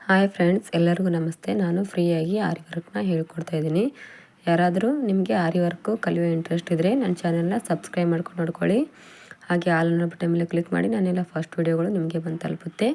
Hi friends, ಎಲ್ಲರಿಗೂ ನಮಸ್ತೆ. ನಾನು ಫ್ರೀಯಾಗಿ ಆರಿ ವರ್ಕ್ನ ಹೇಳ್ಕೊಡ್ತಾ ಇದ್ದೀನಿ. ಯಾರಾದರೂ ನಿಮಗೆ ಆರಿ ವರ್ಕು ಕಲಿಯೋ ಇಂಟ್ರೆಸ್ಟ್ ಇದ್ದರೆ ನನ್ನ ಚಾನಲ್ನ ಸಬ್ಸ್ಕ್ರೈಬ್ ಮಾಡ್ಕೊಂಡು ನೋಡ್ಕೊಳ್ಳಿ. ಹಾಗೆ ಆಲ್ ಅನ್ನೋ ಬಟನ್ ಮೇಲೆ ಕ್ಲಿಕ್ ಮಾಡಿ ನಾನೆಲ್ಲ ಫಸ್ಟ್ ವೀಡಿಯೋಗಳು ನಿಮಗೆ ಬಂದು ತಲುಪುತ್ತೆ.